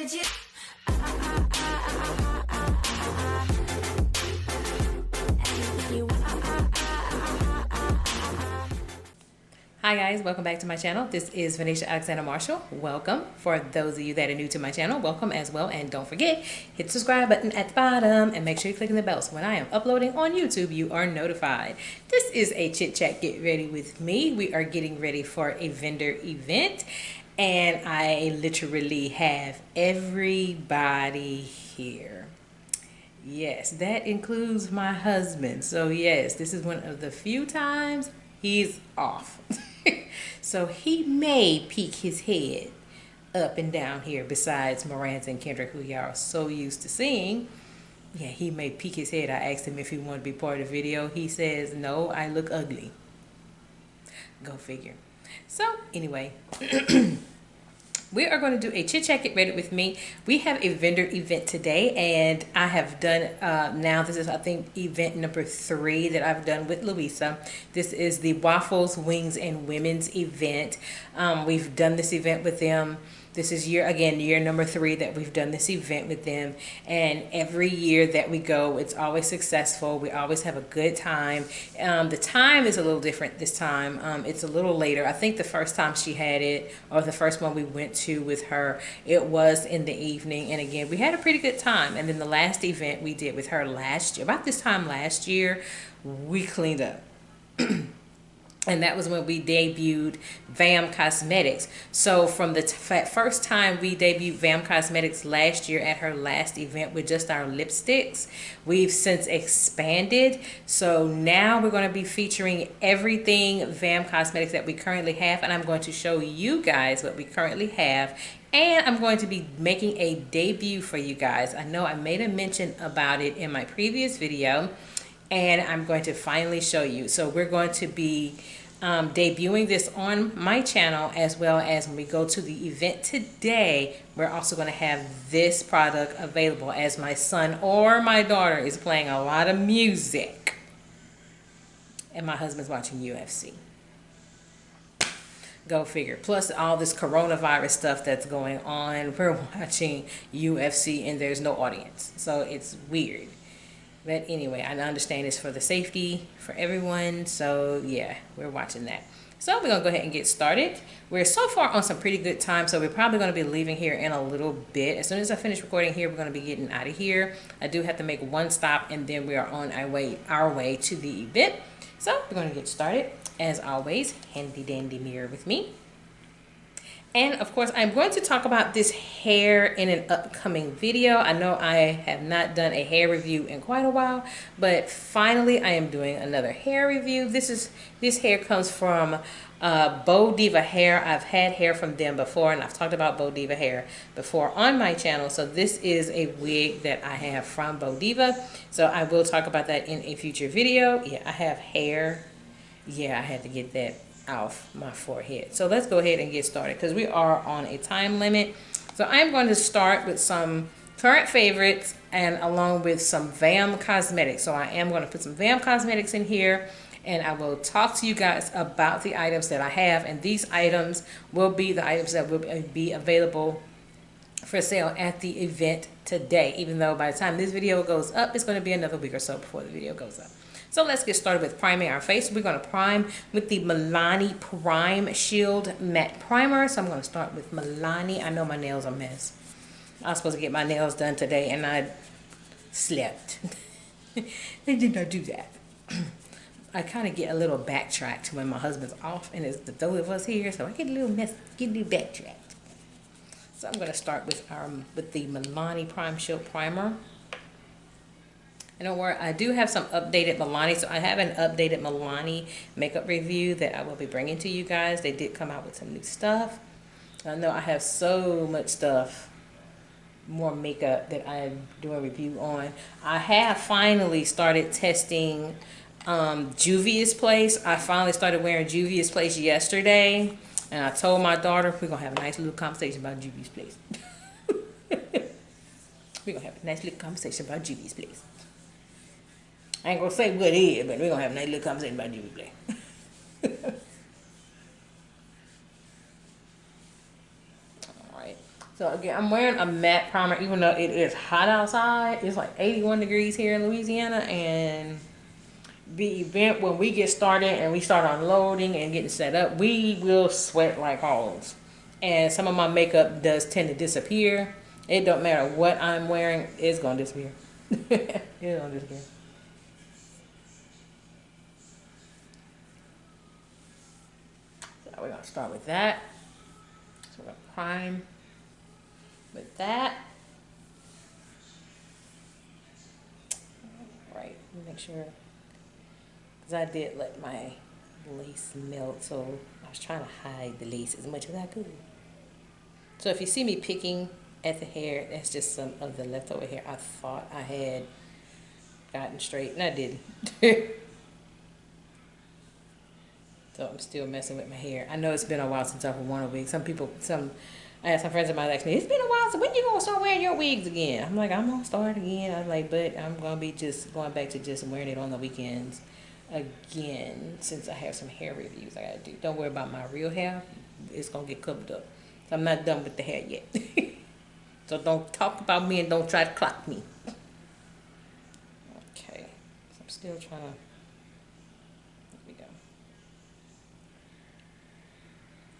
Hi guys, welcome back to my channel. This is Vanessa Alexander Marshall. Welcome. For those of you that are new to my channel, welcome as well. And don't forget, hit the subscribe button at the bottom and make sure you're clicking the bell so when I am uploading on YouTube, you are notified. This is a chit chat get ready with me. We are getting ready for a vendor event and I literally have everybody here. Yes, that includes my husband. So yes, this is one of the few times he's off. So he may peek his head up and down here besides Miranda and Kendrick, who y'all are so used to seeing. Yeah, he may peek his head. I asked him if he wanted to be part of the video. He says, no, I look ugly. Go figure. So anyway, we are going to do a chit chat get ready with me. We have a vendor event today and I have done now this is I think event number 3 that I've done with Louisa. This is the Waffles, Wings and Women's event. We've done this event with them. This is year number 3 that we've done this event with them, and every year that we go, it's always successful. We always have a good time. The time is a little different this time. It's a little later. I think the first time she had it, or the first one we went to with her, it was in the evening, and again, we had a pretty good time. And then the last event we did with her last year, about this time last year, we cleaned up. And that was when we debuted V.A.M Cosmetics. So from the first time we debuted V.A.M Cosmetics last year at her last event with just our lipsticks, we've since expanded. So now we're going to be featuring everything V.A.M Cosmetics that we currently have. And I'm going to show you guys what we currently have. And I'm going to be making a debut for you guys. I know I made a mention about it in my previous video, and I'm going to finally show you. So we're going to be debuting this on my channel, as well as when we go to the event today, we're also going to have this product available, as my son or my daughter is playing a lot of music and my husband's watching UFC. Go figure. Plus all this coronavirus stuff that's going on, we're watching UFC and there's no audience, so it's weird. But anyway, I understand it's for the safety for everyone. So yeah, we're watching that. So we're going to go ahead and get started. We're so far on some pretty good time, so we're probably going to be leaving here in a little bit. As soon as I finish recording here, we're going to be getting out of here. I do have to make one stop, and then we are on our way to the event. So we're going to get started. As always, handy dandy mirror with me. And of course, I'm going to talk about this hair in an upcoming video. I know I have not done a hair review in quite a while, but finally I am doing another hair review. This hair comes from Beaudiva Hair. I've had hair from them before, and I've talked about Beaudiva Hair before on my channel. So this is a wig that I have from Beaudiva. So I will talk about that in a future video. Yeah, I have hair. Yeah, I had to get that off my forehead. So let's go ahead and get started because we are on a time limit. So I'm going to start with some current favorites and along with some V.A.M Cosmetics. So I am going to put some V.A.M Cosmetics in here, and I will talk to you guys about the items that I have, and these items will be the items that will be available for sale at the event today, even though by the time this video goes up, it's going to be another week or so before the video goes up. So let's get started with priming our face. We're going to prime with the Milani Prime Shield Matte Primer. So I'm going to start with Milani. I know my nails are a mess. I was supposed to get my nails done today and I slept. They did not do that. I kind of get a little backtracked when my husband's off and it's the three of us here. So I get a little mess, get a little backtracked. So I'm going to start with the Milani Prime Shield Primer. And don't worry, I do have some updated Milani. So I have an updated Milani makeup review that I will be bringing to you guys. They did come out with some new stuff. I know I have so much stuff, more makeup that I'm doing a review on. I have finally started testing Juvia's Place. I finally started wearing Juvia's Place yesterday. And I told my daughter we're going to have a nice little conversation about Juvia's Place. We're going to have a nice little conversation about Juvia's Place. I ain't going to say what it is, but we're going to have a nice little conversation about Juvia's Place. Alright. So again, I'm wearing a matte primer even though it is hot outside. It's like 81 degrees here in Louisiana, and the event when we get started and we start unloading and getting set up, we will sweat like hogs. And some of my makeup does tend to disappear. It don't matter what I'm wearing, it's gonna disappear. It's gonna disappear. So we're gonna start with that. So we're gonna prime with that. Right, make sure, because I did let my lace melt, so I was trying to hide the lace as much as I could. So if you see me picking at the hair, that's just some of the leftover hair I thought I had gotten straight, and I didn't. So I'm still messing with my hair. I know it's been a while since I've worn a wig. I had some friends of mine ask me, it's been a while, so when you gonna start wearing your wigs again? I'm like, I'm gonna start again. I'm like, but I'm gonna be just going back to just wearing it on the weekends again, since I have some hair reviews I gotta do. Don't worry about my real hair. It's gonna get covered up. So I'm not done with the hair yet. So don't talk about me and don't try to clock me. Okay, so I'm still trying to, there we go.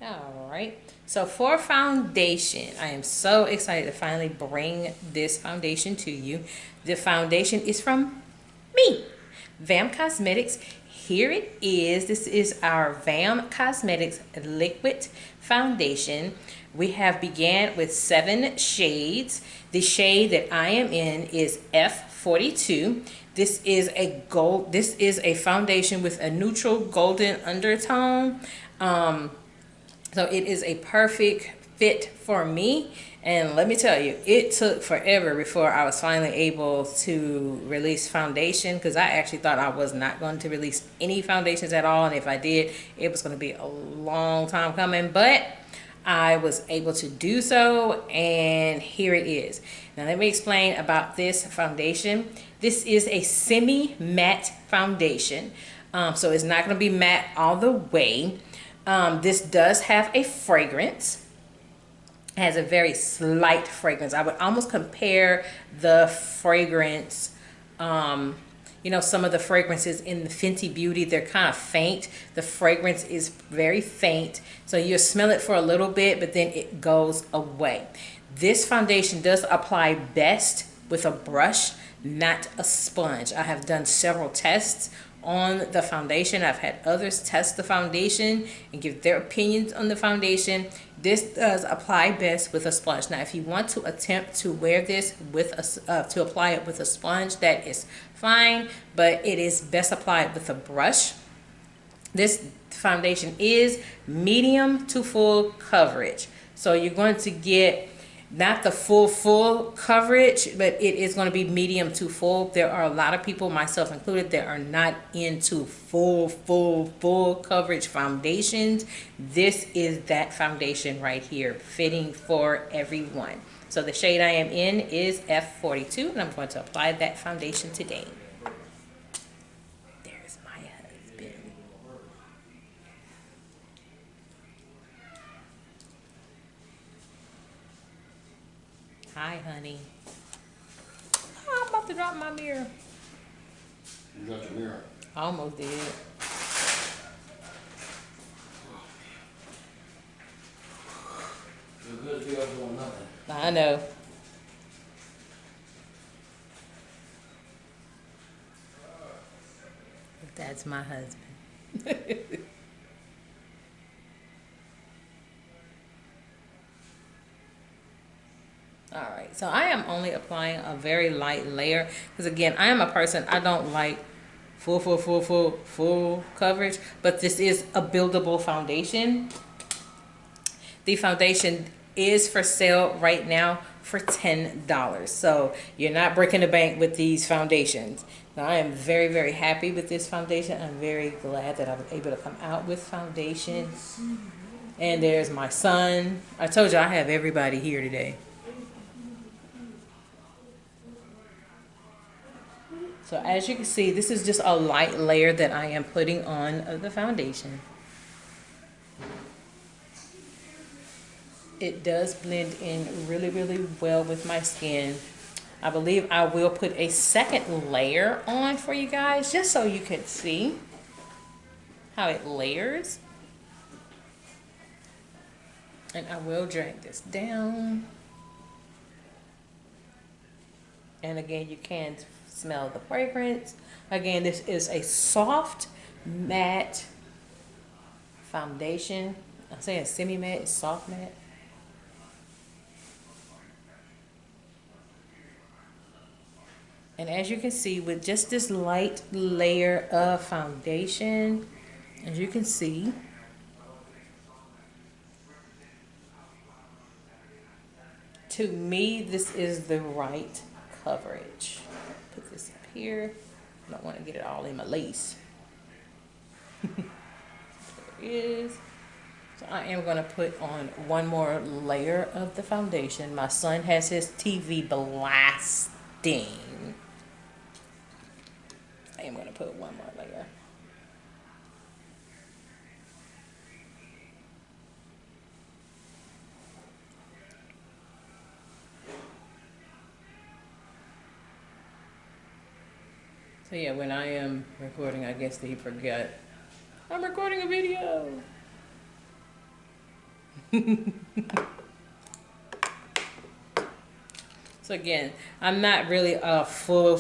All right, so for foundation, I am so excited to finally bring this foundation to you. The foundation is from me, V.A.M Cosmetics. Here it is. This is our V.A.M Cosmetics liquid foundation. We have began with 7 shades. The shade that I am in is F42. This is a foundation with a neutral golden undertone. So it is a perfect fit for me. And let me tell you, it took forever before I was finally able to release foundation, because I actually thought I was not going to release any foundations at all. And if I did, it was going to be a long time coming. But I was able to do so, and here it is. Now let me explain about this foundation. This is a semi-matte foundation. So it's not going to be matte all the way. This does have a fragrance. It has a very slight fragrance. I would almost compare the fragrance, you know, some of the fragrances in the Fenty Beauty, they're kind of faint. The fragrance is very faint. So you smell it for a little bit, but then it goes away. This foundation does apply best with a brush, not a sponge. I have done several tests on the foundation. I've had others test the foundation and give their opinions on the foundation. This does apply best with a sponge. Now, if you want to attempt to wear this with to apply it with a sponge, that is fine, but it is best applied with a brush. This foundation is medium to full coverage. So you're going to get not the full coverage, but it is going to be medium to full. There are a lot of people, myself included, that are not into full coverage foundations. This is that foundation right here, fitting for everyone. So the shade I am in is F42, and I'm going to apply that foundation today. There's my husband. Hi, honey. Oh, I'm about to drop my mirror. You dropped your mirror. I almost did. You're good to be up doing nothing. I know. That's my husband. All right, so I am only applying a very light layer because again, I am a person, I don't like full coverage, but this is a buildable foundation. The foundation is for sale right now for $10. So you're not breaking the bank with these foundations. Now I am very happy with this foundation. I'm very glad that I was able to come out with foundation. And there's my son. I told you I have everybody here today. So as you can see, this is just a light layer that I am putting on of the foundation. It does blend in really, really well with my skin. I believe I will put a second layer on for you guys, just so you can see how it layers. And I will drag this down. And again, you can smell the fragrance. Again, this is a soft matte foundation. I'm saying semi-matte, it's soft matte. And as you can see, with just this light layer of foundation, as you can see, to me, this is the right coverage. Put this up here. I don't want to get it all in my lace. There it is. So I am going to put on one more layer of the foundation. My son has his TV blasting. I am going to put one more layer. So yeah, when I am recording, I guess that he forgot. I'm recording a video. So again, I'm not really a full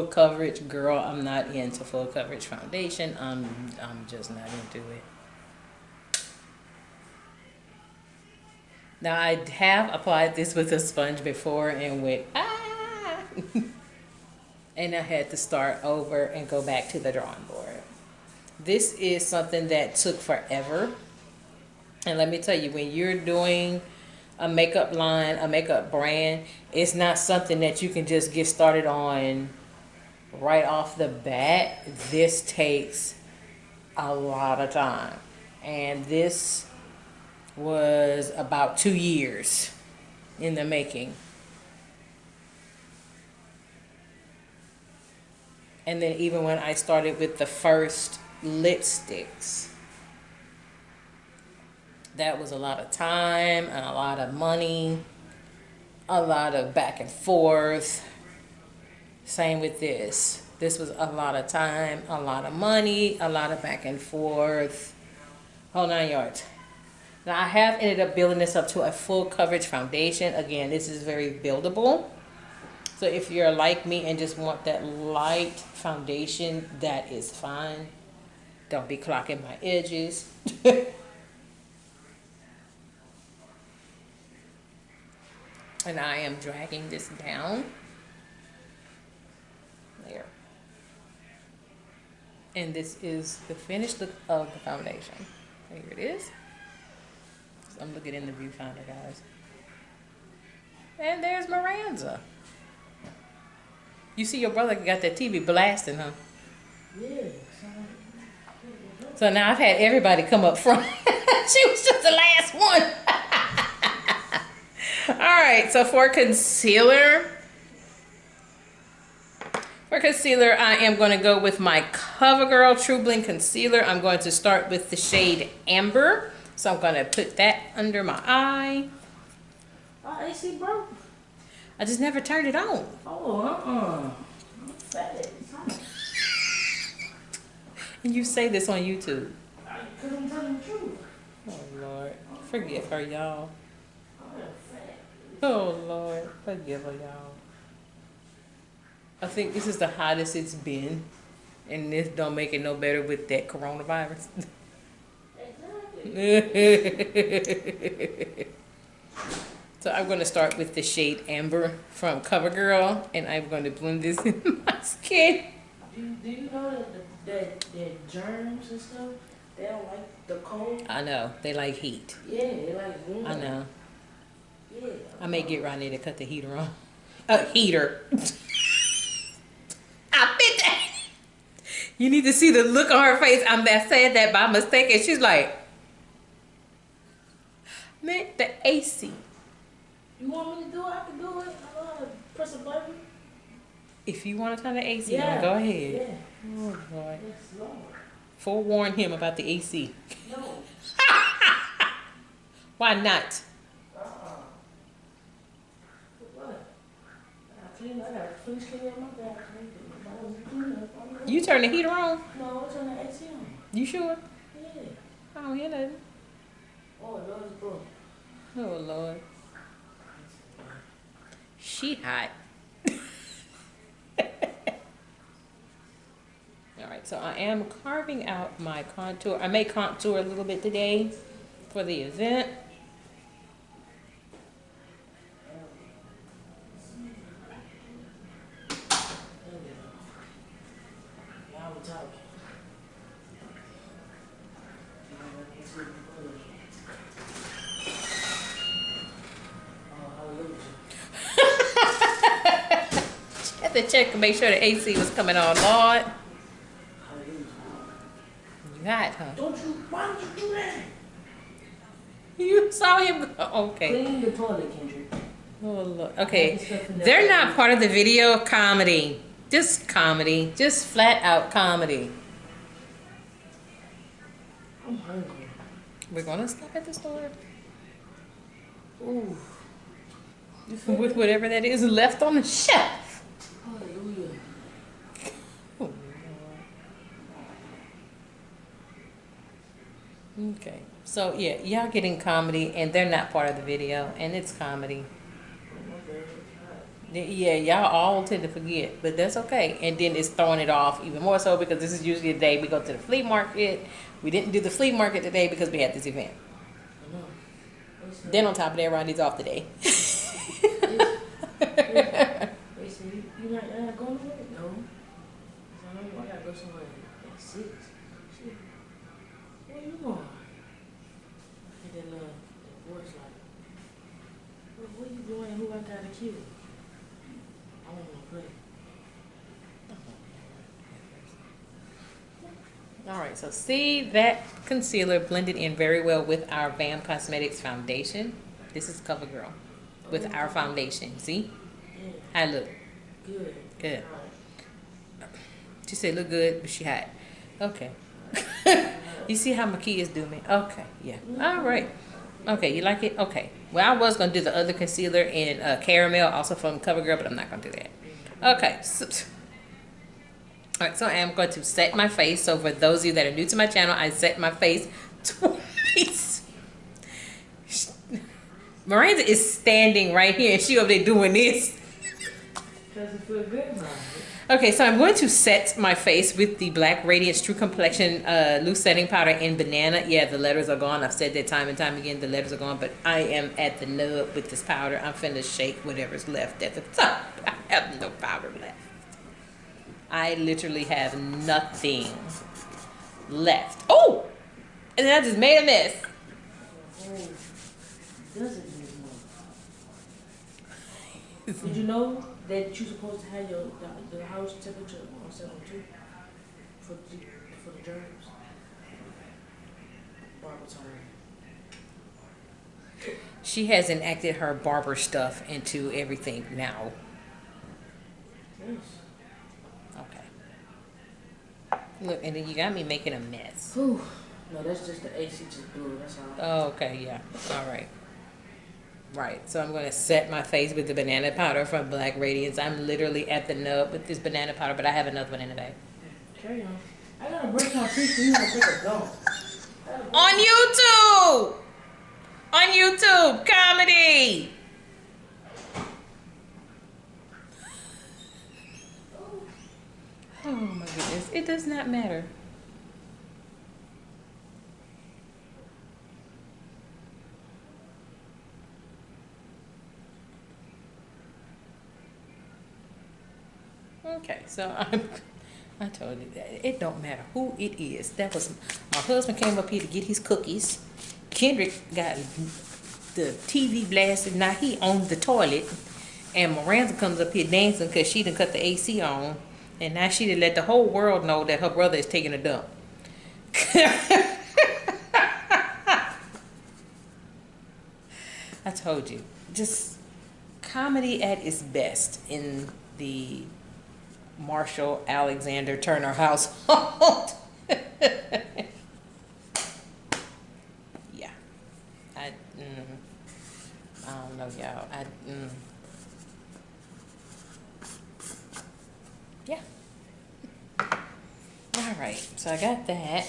coverage girl. I'm not into full coverage foundation. I'm just not into it. Now I have applied this with a sponge before and went and I had to start over and go back to the drawing board. This is something that took forever. And let me tell you, when you're doing a makeup line, a makeup brand, it's not something that you can just get started on right off the bat. This takes a lot of time. And this was about 2 years in the making. And then even when I started with the first lipsticks, that was a lot of time and a lot of money, a lot of back and forth. Same with this. This was a lot of time, a lot of money, a lot of back and forth. Whole 9 yards. Now I have ended up building this up to a full coverage foundation. Again, this is very buildable. So if you're like me and just want that light foundation, that is fine. Don't be clocking my edges. And I am dragging this down. There. And this is the finished look of the foundation. Here it is. So I'm looking in the viewfinder, guys. And there's Miranda. You see your brother got that TV blasting, huh? Yeah. So now I've had everybody come up front. She was just the last one. Alright, so for concealer, I am going to go with my Covergirl True Blend Concealer. I'm going to start with the shade Amber. So I'm going to put that under my eye. Oh, AC broke. I just never turned it on. Oh, And you say this on YouTube. I couldn't tell the truth. Oh, Lord. Forgive her, y'all. I'm fat. Oh, Lord. Forgive her, y'all. I think this is the hottest it's been. And this don't make it no better with that coronavirus. Exactly. So I'm going to start with the shade Amber from Covergirl. And I'm going to blend this in my skin. Do you know that germs and stuff, they don't like the cold? I know. They like heat. Yeah, they like warm. I know. Yeah. I may get Ronnie to cut the heater on. Heater. I fit that. You need to see the look on her face. I said that by mistake, and she's like, man, the AC. You want me to do it? I can do it. I know how to press a button. If you want to turn the AC Yeah. on, go ahead. Yeah. Oh, Lord. Yes, Lord. Forewarn him about the AC. No. Why not? What? I got fleece clean on my back. You turn the heater on? No, it's on the AC on. You sure? Yeah. I don't hear nothing. Oh, Lord, it's broke. Oh, Lord. She hot. Alright, so I am carving out my contour. I may contour a little bit today for the event. Now we're talking. I had to check to make sure the AC was coming on, Lord. You hot, huh? Don't you, why don't you do that? You saw him go. Okay. Clean the toilet, Kendrick. Oh, Lord. Okay. They're not part of the video. Comedy. Just comedy. Just flat out comedy. I'm hungry. We're going to stop at the store. Ooh. You feel With whatever that is left on the shelf. Hallelujah. Oh, Lord. Okay. So, yeah, y'all getting comedy, and they're not part of the video, and it's comedy. Yeah, y'all all tend to forget, but that's okay. And then it's throwing it off even more so because this is usually the day we go to the flea market. We didn't do the flea market today because we had this event. Then on top of that, Ronnie's off today. They say, you're not going to work? No. I know I gotta go somewhere at 6. Shit. Where you going? And then that voice like, where you going and who I gotta kill? I don't want to play. Alright, so see that concealer blended in very well with our V.A.M Cosmetics foundation. This is Covergirl with our foundation. See? Yeah. How I look? Good. Good. All right. She said look good, but she hot. Okay. You see how my kids do me? Okay, yeah. Alright. Okay, you like it? Okay. Well, I was going to do the other concealer in caramel, also from CoverGirl, but I'm not going to do that. Okay. Alright, so I am going to set my face. So for those of you that are new to my channel, I set my face twice. Miranda is standing right here, and she over there doing this. Because it feels good, man. Okay, so I'm going to set my face with the Black Radiance True Complexion Loose Setting Powder in Banana. Yeah, the letters are gone. I've said that time and time again. The letters are gone, but I am at the nub with this powder. I'm finna shake whatever's left at the top. I have no powder left. I literally have nothing left. Oh! And then I just made a mess. Oh, doesn't need more. Did you know that you're supposed to have the house temperature on 72 for the germs? Barbara told me. She has enacted her barber stuff into everything now. Yes. Okay. Look, and then you got me making a mess. Whew. No, that's just the AC just blew. That's all. Oh, okay, yeah. All right. Right, so I'm going to set my face with the banana powder from Black Radiance. I'm literally at the nub with this banana powder, but I have another one in the bag. Carry on. I gotta brush my teeth for you to take a dump. On YouTube! On YouTube! Comedy! Oh my goodness. It does not matter. Okay, so I told you that it don't matter who it is. That was my husband came up here to get his cookies. Kendrick got the TV blasted. Now he on the toilet, and Miranda comes up here dancing because she done cut the AC on, and now she done let the whole world know that her brother is taking a dump. I told you, just comedy at its best in the Marshall Alexander Turner household. Yeah. y'all. Yeah. All right, so I got that.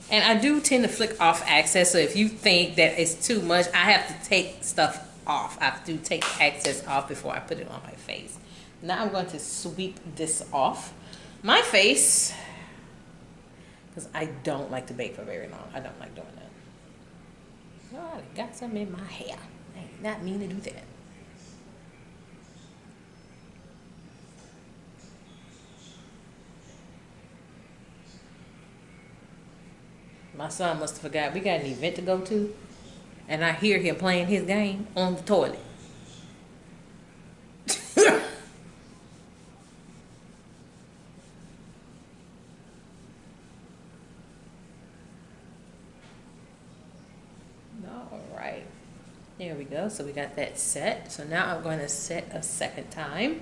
And I do tend to flick off access, so if you think that it's too much, I have to take stuff off. I have to take access off before I put it on my face. Now I'm going to sweep this off my face, because I don't like to bake for very long. I don't like doing that. Oh, I got some in my hair. I did not mean to do that. My son must have forgot we got an event to go to, and I hear him playing his game on the toilet. All right, there we go. So we got that set. So now I'm going to set a second time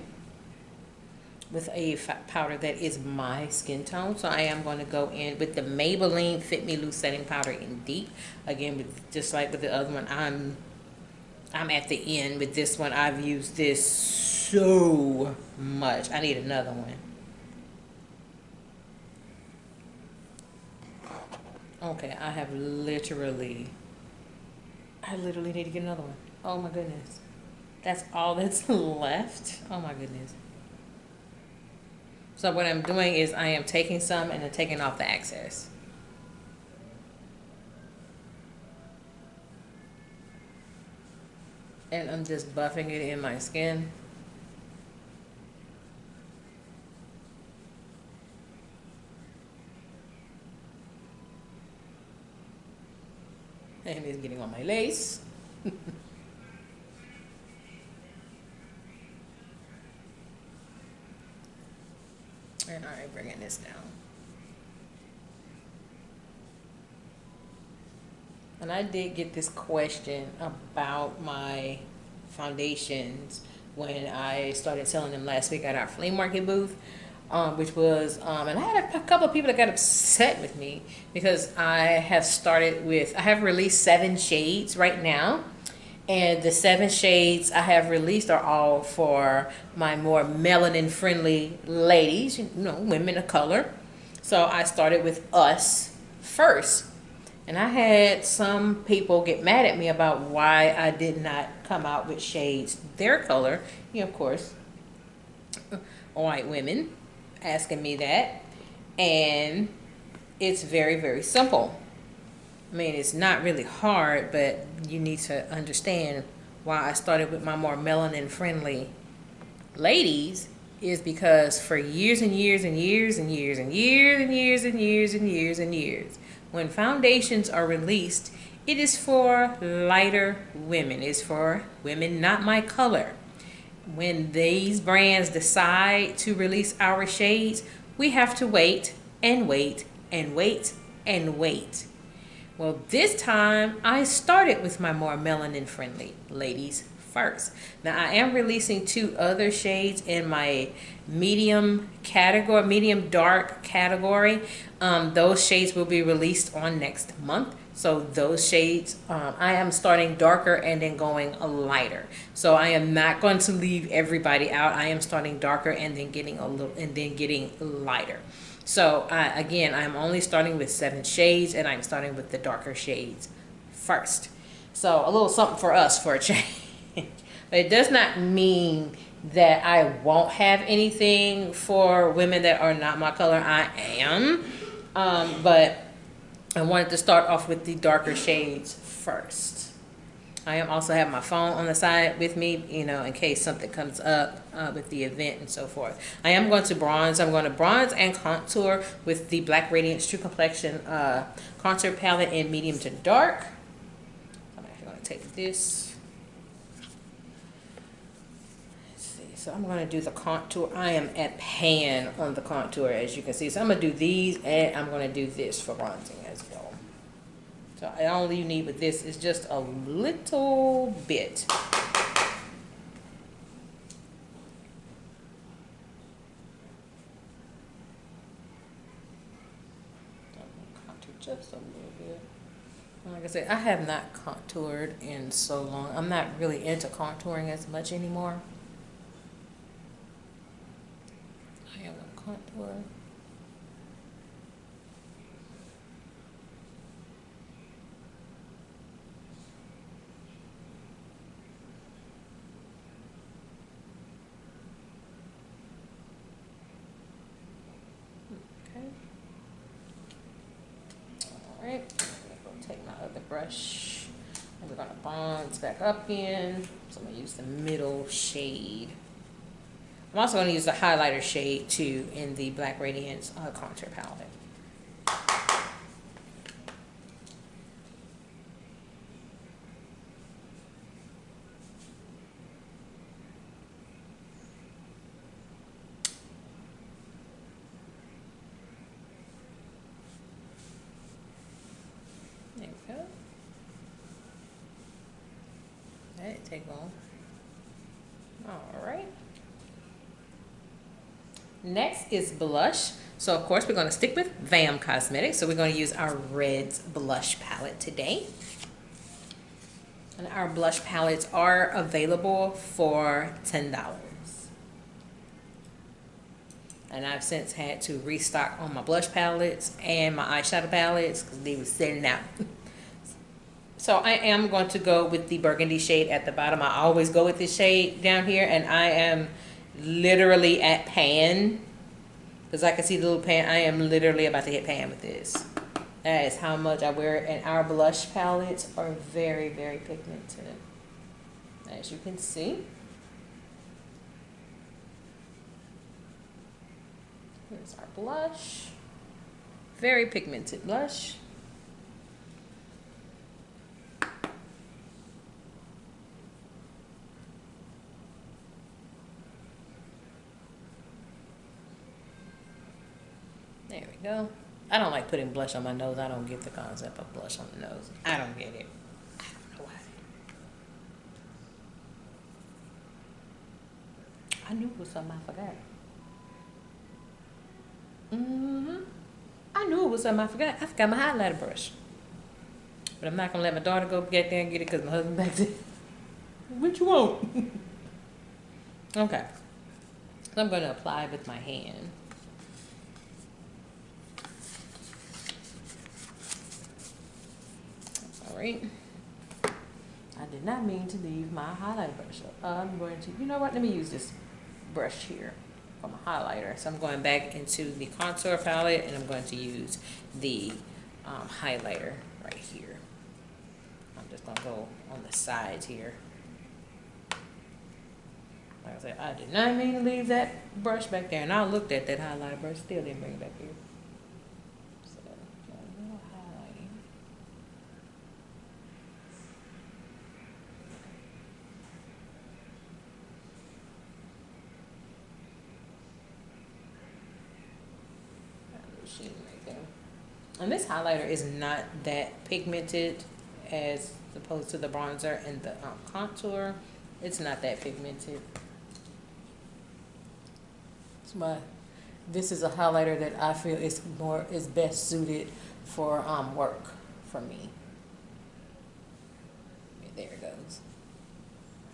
with a powder that is my skin tone. So I am going to go in with the Maybelline Fit Me Loose Setting Powder in Deep. Again, just like with the other one, I'm at the end with this one. I've used this so much. I need another one. Okay, I literally need to get another one. Oh my goodness. That's all that's left. Oh my goodness. So what I'm doing is I am taking some and then taking off the excess. And I'm just buffing it in my skin. And it's getting on my lace. And I'm bringing this down. And I did get this question about my foundations when I started selling them last week at our flea market booth, which was, and I had a couple of people that got upset with me because I have released 7 shades right now. And the 7 shades I have released are all for my more melanin friendly ladies, you know, women of color. So I started with Us first. And I had some people get mad at me about why I did not come out with shades their color. You know, of course, white women asking me that. And it's very, very simple. I mean, it's not really hard, but you need to understand why I started with my more melanin friendly ladies is because for years and years and years and years and years and years and years and years and years, when foundations are released, it is for lighter women. It's for women not my color. When these brands decide to release our shades, we have to wait and wait and wait and wait. Well, this time I started with my more melanin friendly ladies first. Now I am releasing 2 other shades in my medium category, medium dark category. Those shades will be released on next month. So those shades, I am starting darker and then going lighter. So I am not going to leave everybody out. I am starting darker and then getting getting lighter. So again, I'm only starting with 7 shades and I'm starting with the darker shades first. So a little something for us for a change. But it does not mean that I won't have anything for women that are not my color. I am. But I wanted to start off with the darker shades first. I am also have my phone on the side with me, you know, in case something comes up with the event and so forth. I am going to bronze. I'm going to bronze and contour with the Black Radiance True Complexion contour palette in medium to dark. I'm actually going to take this. Let's see. So I'm going to do the contour. I am at pan on the contour, as you can see. So I'm going to do these, and I'm going to do this for bronzing as well. So all you need with this is just a little bit. Contour just a little bit. Like I said, I have not contoured in so long. I'm not really into contouring as much anymore. I am a contour. Okay. All right. I'm gonna take my other brush and we're gonna bronze back up again. So I'm gonna use the middle shade. I'm also going to use the highlighter shade too in the Black Radiance contour palette. There we go. That didn't take long. All right. Next is blush. So of course we're going to stick with V.A.M Cosmetics. So we're going to use our Reds blush palette today. And our blush palettes are available for $10. And I've since had to restock on my blush palettes and my eyeshadow palettes because they were selling out. So I am going to go with the burgundy shade at the bottom. I always go with this shade down here, and I am literally at pan. Because I can see the little pan. I am literally about to hit pan with this. That is how much I wear it. And our blush palettes are very, very pigmented, as you can see. Here's our blush. Very pigmented blush. There we go. I don't like putting blush on my nose. I don't get the concept of blush on the nose. I don't get it. I don't know why. I knew it was something I forgot. I knew it was something I forgot. I forgot my highlighter brush. But I'm not going to let my daughter go get there and get it because my husband back there. What you want? Okay. So I'm going to apply with my hand. Alright. I did not mean to leave my highlighter brush up. I'm going to, you know what? Let me use this brush here for my highlighter. So I'm going back into the contour palette and I'm going to use the highlighter right here. I'm just going to go on the sides here. Like I said, I did not mean to leave that brush back there. And I looked at that highlighter brush, still didn't bring it back here. So, a little highlighting. Right there. And this highlighter is not that pigmented as opposed to the bronzer and the contour. It's not that pigmented. But this is a highlighter that I feel is best suited for work for me. Okay, there it goes.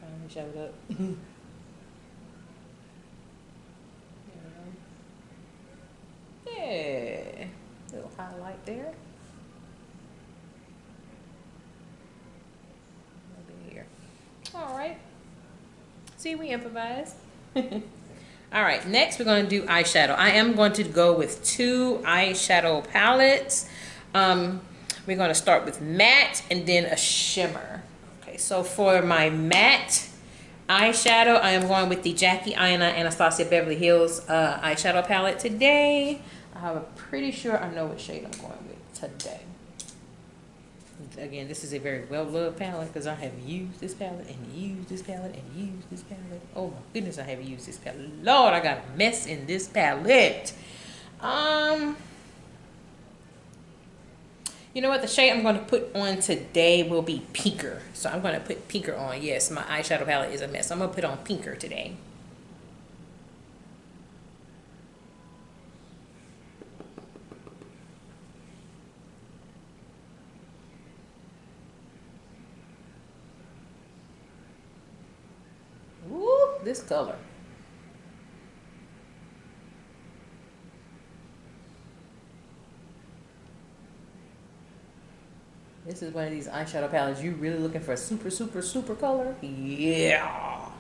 Finally showed up. Yeah, little highlight there. Over here. All right. See, we improvise. All right, next we're going to do eyeshadow. I am going to go with 2 eyeshadow palettes. We're going to start with matte and then a shimmer. Okay, so for my matte eyeshadow, I am going with the Jackie Aina Anastasia Beverly Hills eyeshadow palette today. I'm pretty sure I know what shade I'm going with today. Again, this is a very well-loved palette because I have used this palette and used this palette and used this palette. Oh my goodness, I have used this palette. Lord, I got a mess in this palette. You know what? The shade I'm going to put on today will be Pinker. So I'm going to put Pinker on. Yes, my eyeshadow palette is a mess. I'm going to put on Pinker today. this color. This is one of these eyeshadow palettes. You really looking for a super, super, super color? Yeah.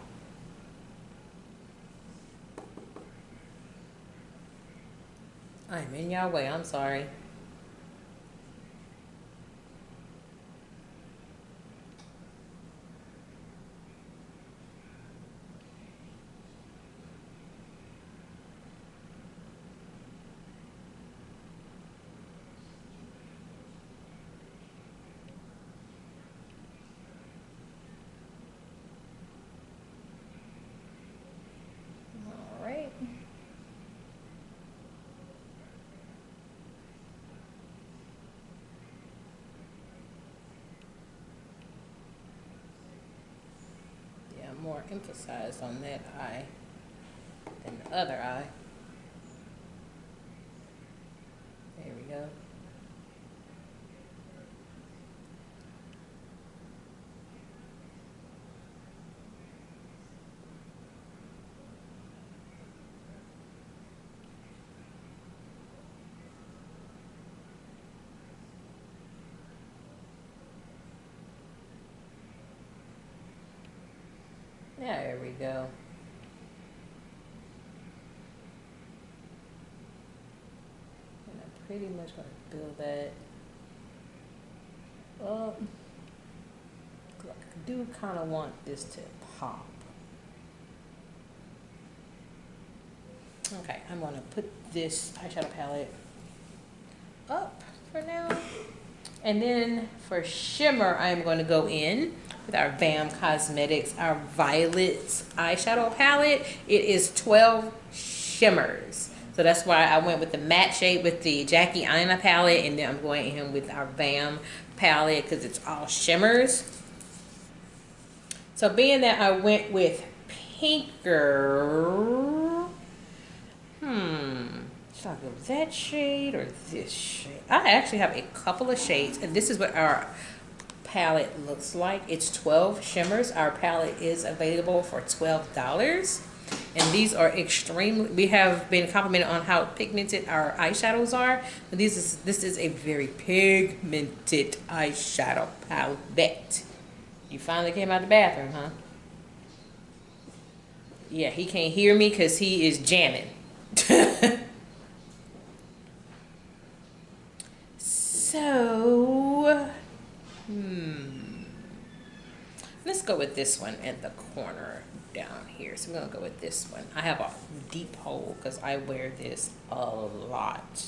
I'm in your way. I'm sorry. All right. Yeah, more emphasized on that eye than the other eye. There we go. There we go. And I'm pretty much going to build that up. I do kind of want this to pop. Okay, I'm going to put this eyeshadow palette up for now. And then for shimmer, I'm going to go in with our V.A.M Cosmetics, our Violet eyeshadow palette. It is 12 shimmers. So that's why I went with the matte shade with the Jackie Aina palette, and then I'm going in with our V.A.M palette because it's all shimmers. So being that I went with pinker, should I go with that shade or this shade? I actually have a couple of shades, and this is what our palette looks like. It's 12 shimmers. Our palette is available for $12. And these are extremely, we have been complimented on how pigmented our eyeshadows are. But this is a very pigmented eyeshadow palette. You finally came out of the bathroom, huh? Yeah, he can't hear me because he is jamming. So, let's go with this one at the corner down here. So I'm gonna go with this one. I have a deep hole because I wear this a lot.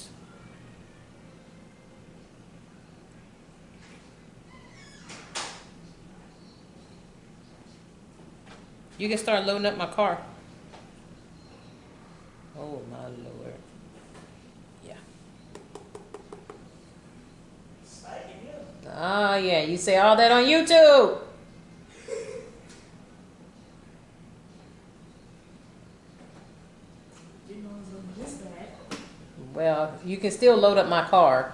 You can start loading up my car. Oh my Lord. Yeah. Oh yeah, you say all that on YouTube. Well, you can still load up my car.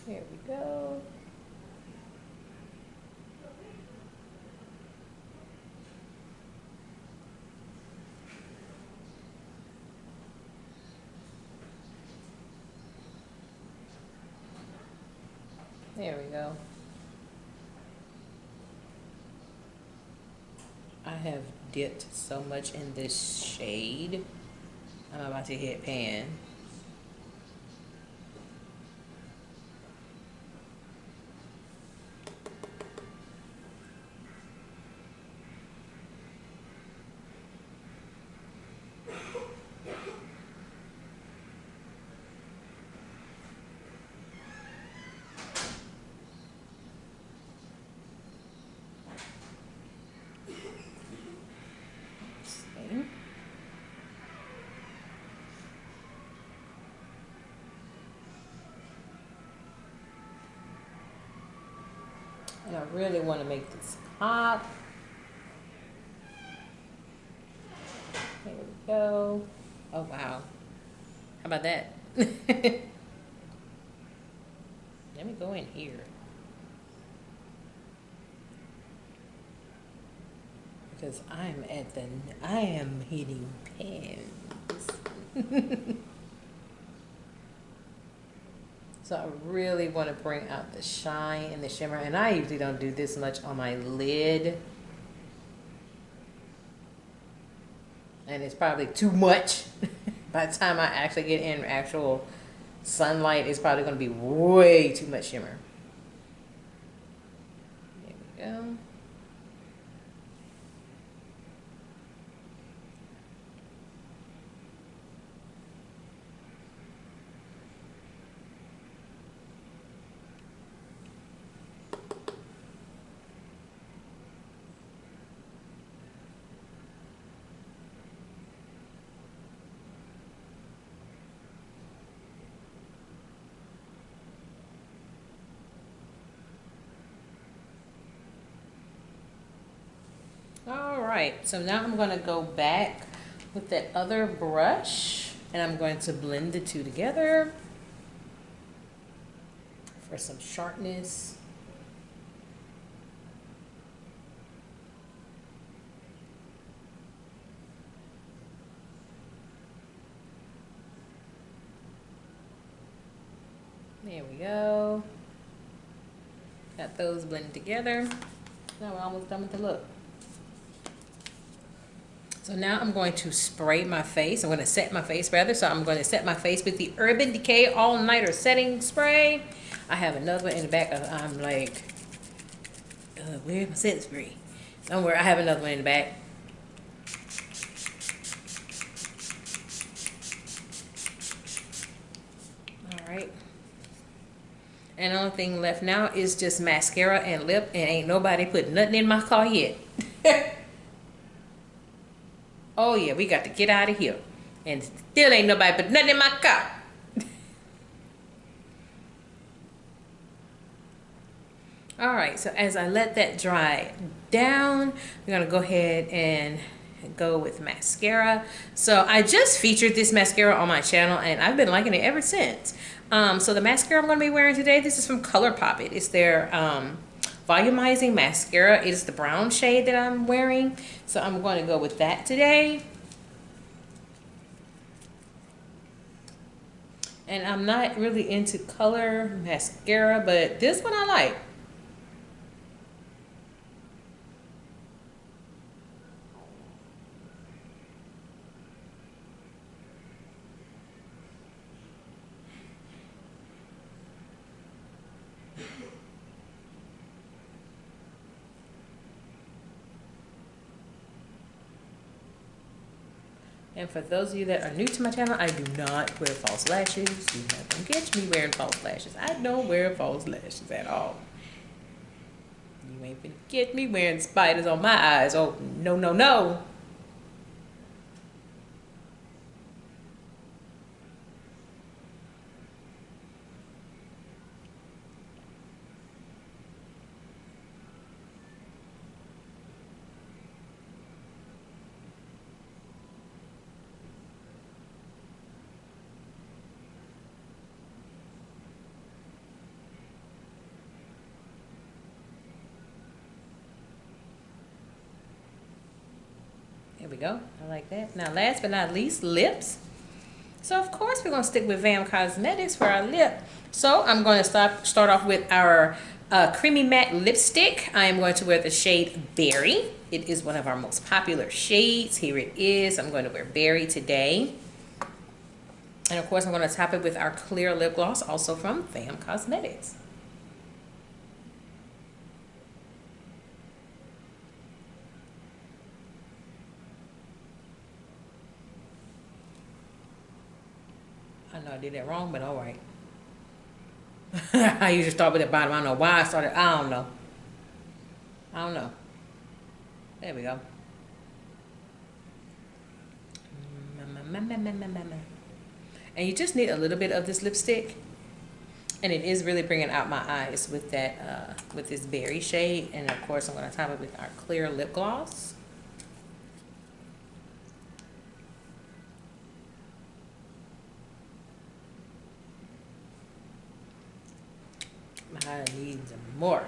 There we go. There we go. I have dipped so much in this shade. I'm about to hit pan. And I really want to make this pop. There we go. Oh, wow. How about that? Let me go in here. Because I am hitting pins. So I really want to bring out the shine and the shimmer. And I usually don't do this much on my lid. And it's probably too much. By the time I actually get in actual sunlight, it's probably going to be way too much shimmer. There we go. All right, so now I'm going to go back with that other brush and I'm going to blend the two together for some sharpness. There we go. Got those blended together. Now we're almost done with the look. So now I'm going to spray my face. I'm going to set my face rather. So I'm going to set my face with the Urban Decay All Nighter Setting Spray. I have another one in the back. I'm like, where's my setting spray? Don't worry, I have another one in the back. All right. And the only thing left now is just mascara and lip. And ain't nobody put nothing in my car yet. Oh yeah, we got to get out of here. And still ain't nobody put nothing in my car. All right, so as I let that dry down, we're gonna go ahead and go with mascara. So I just featured this mascara on my channel and I've been liking it ever since. So the mascara I'm gonna be wearing today, this is from Colourpop. It's their Volumizing mascara. It is the brown shade that I'm wearing. So I'm going to go with that today. And I'm not really into color mascara, but this one I like. And for those of you that are new to my channel, I do not wear false lashes. You not gonna catch me wearing false lashes. I don't wear false lashes at all. You ain't gonna get me wearing spiders on my eyes. Oh, no, no, no. There we go. I like that. Now, last but not least, lips. So, of course, we're going to stick with V.A.M Cosmetics for our lip. So, I'm going to start off with our creamy matte lipstick. I am going to wear the shade Berry. It is one of our most popular shades. Here it is. I'm going to wear Berry today. And, of course, I'm going to top it with our clear lip gloss, also from V.A.M Cosmetics. I know I did that wrong, but all right. I usually start with the bottom. I don't know why I started. I don't know. I don't know. There we go. And you just need a little bit of this lipstick. And it is really bringing out my eyes with that, with this berry shade. And of course, I'm going to top it with our clear lip gloss. I need some more.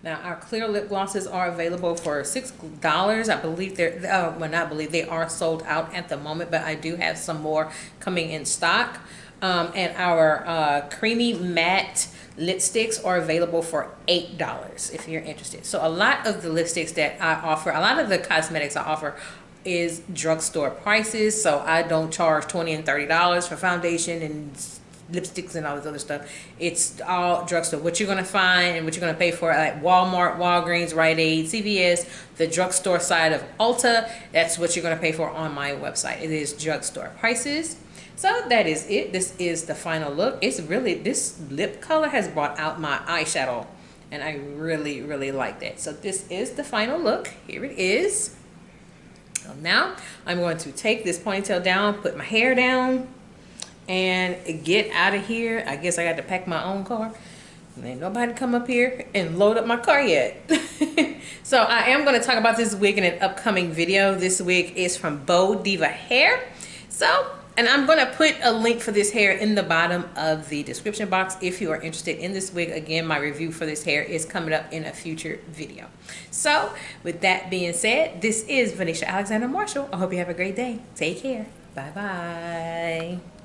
Now, our clear lip glosses are available for $6. I believe they're, well, not believe, they are sold out at the moment, but I do have some more coming in stock. And our creamy matte lipsticks are available for $8 if you're interested. So a lot of the lipsticks that I offer, a lot of the cosmetics I offer is drugstore prices. So I don't charge $20 and $30 for foundation and lipsticks and all this other stuff. It's all drugstore. What you're going to find and what you're going to pay for at Walmart, Walgreens, Rite Aid, CVS, the drugstore side of Ulta, that's what you're going to pay for on my website. It is drugstore prices. So that is it. This is the final look. It's really, this lip color has brought out my eyeshadow, and I really, really like that. So this is the final look. Here it is. So now I'm going to take this ponytail down, put my hair down, and get out of here. I guess I got to pack my own car. Ain't nobody come up here and load up my car yet. So I am going to talk about this wig in an upcoming video. This wig is from Beaudiva Hair. So, and I'm going to put a link for this hair in the bottom of the description box if you are interested in this wig. Again, my review for this hair is coming up in a future video. So with that being said, this is Vanisha Alexander Marshall. I hope you have a great day. Take care. Bye-bye.